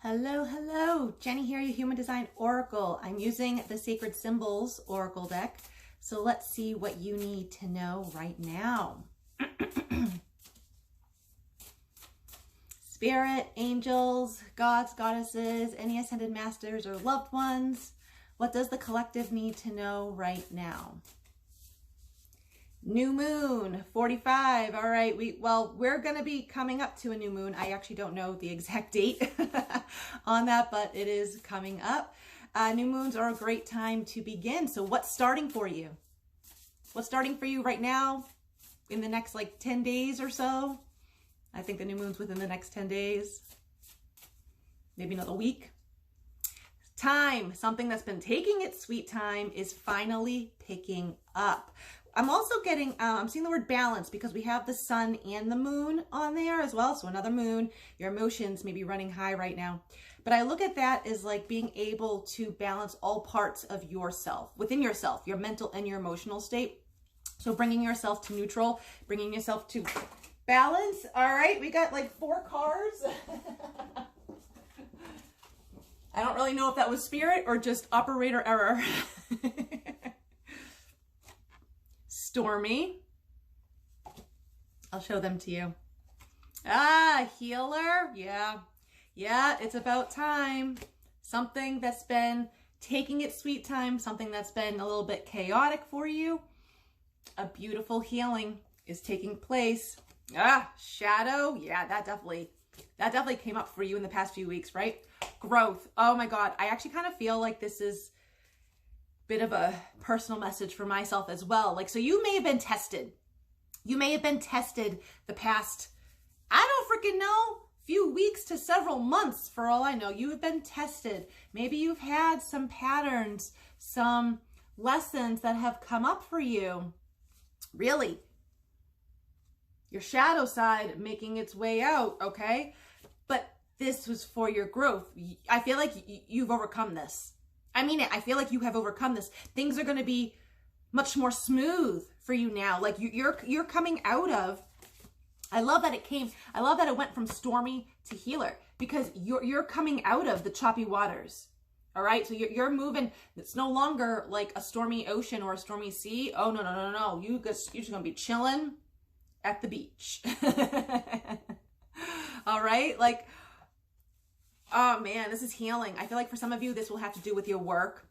Hello, hello. Jenny here, your Human Design Oracle. I'm using the Sacred Symbols Oracle deck. So let's see what you need to know right now. Spirit, angels, gods, goddesses, any ascended masters or loved ones. What does the collective need to know right now? New moon, 45. All right, we're going to be coming up to a new moon. I actually don't know the exact date on that, but it is coming up. New moons are a great time to begin. So what's starting for you? What's starting for you right now in the next 10 days or so? I think the new moon's within the next 10 days, maybe another week. Time, something that's been taking its sweet time is finally picking up. I'm also getting, I'm seeing the word balance because we have the sun and the moon on there as well. So another moon, your emotions may be running high right now. But I look at that as like being able to balance all parts of yourself, within yourself, your mental and your emotional state. So bringing yourself to neutral, bringing yourself to balance. All right, we got 4 cards. I don't really know if that was spirit or just operator error. Stormy. I'll show them to you. Healer. Yeah, it's about time. Something that's been taking its sweet time, something that's been a little bit chaotic for you. A beautiful healing is taking place. Shadow. Yeah, that definitely came up for you in the past few weeks, right? Growth. Oh my God. I actually kind of feel like this is bit of a personal message for myself as well. So you may have been tested. You may have been tested the past, I don't freaking know, few weeks to several months for all I know. You have been tested. Maybe you've had some patterns, some lessons that have come up for you. Really. Your shadow side making its way out, okay? But this was for your growth. I feel like you've overcome this. I mean it. I feel like you have overcome this. Things are going to be much more smooth for you now. You're coming out of. I love that it went from stormy to healer because you're coming out of the choppy waters. All right, so you're moving. It's no longer like a stormy ocean or a stormy sea. Oh no. You're just gonna be chilling at the beach. All right, oh man, this is healing. I feel like for some of you, this will have to do with your work.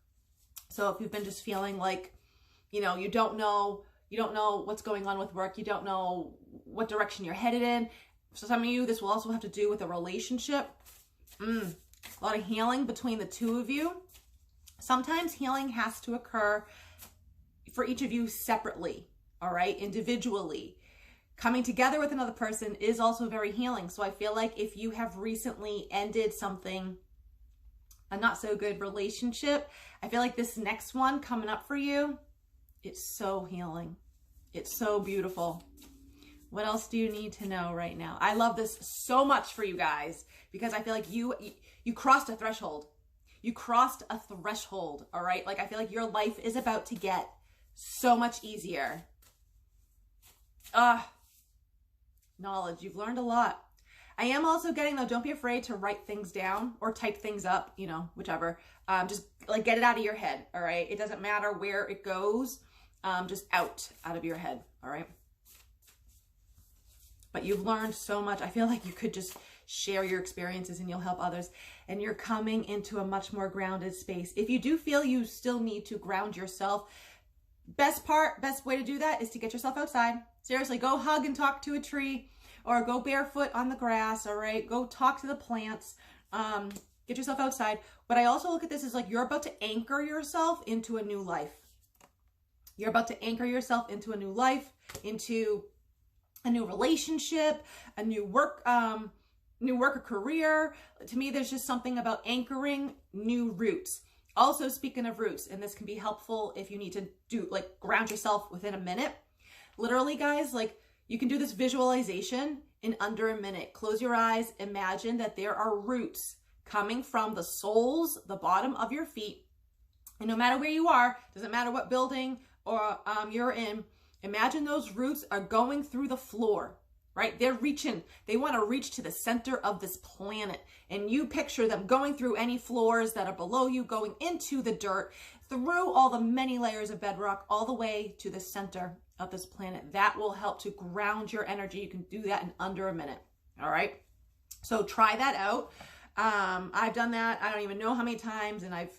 So if you've been just feeling like, you don't know what's going on with work, you don't know what direction you're headed in. For some of you, this will also have to do with a relationship. A lot of healing between the two of you. Sometimes healing has to occur for each of you separately, all right, individually. Coming together with another person is also very healing. So I feel like if you have recently ended something, a not so good relationship, I feel like this next one coming up for you, it's so healing. It's so beautiful. What else do you need to know right now? I love this so much for you guys because I feel like you crossed a threshold. You crossed a threshold, all right? I feel like your life is about to get so much easier. Knowledge. You've learned a lot. I am also getting, though, don't be afraid to write things down or type things up, whichever. Just get it out of your head, all right? It doesn't matter where it goes, just out of your head, all right? But you've learned so much. I feel like you could just share your experiences and you'll help others. And you're coming into a much more grounded space. If you do feel you still need to ground yourself, best way to do that is to get yourself outside. Seriously, go hug and talk to a tree or go barefoot on the grass, all right? Go talk to the plants. Get yourself outside. But I also look at this as you're about to anchor yourself into a new life. You're about to anchor yourself into a new life, into a new relationship, a new work or career. To me, there's just something about anchoring new roots. Also, speaking of roots, and this can be helpful if you need to do ground yourself within a minute. Literally, guys, you can do this visualization in under a minute. Close your eyes. Imagine that there are roots coming from the soles, the bottom of your feet. And no matter where you are, doesn't matter what building or you're in, imagine those roots are going through the floor. right? They're reaching, they want to reach to the center of this planet. And you picture them going through any floors that are below you, going into the dirt, through all the many layers of bedrock, all the way to the center of this planet. That will help to ground your energy. You can do that in under a minute. All right. So try that out. I've done that. I don't even know how many times, and I've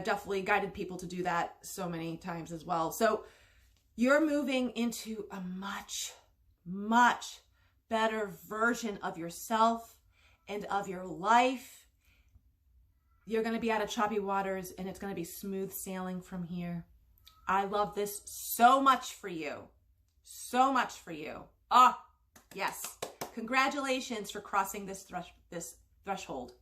definitely guided people to do that so many times as well. So you're moving into a much, much better version of yourself and of your life. You're going to be out of choppy waters, and it's going to be smooth sailing from here. I love this so much for you. So much for you. Ah, yes. Congratulations for crossing this threshold.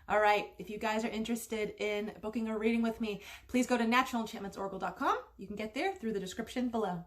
All right. If you guys are interested in booking a reading with me, please go to naturalenchantementsoracle.com. You can get there through the description below.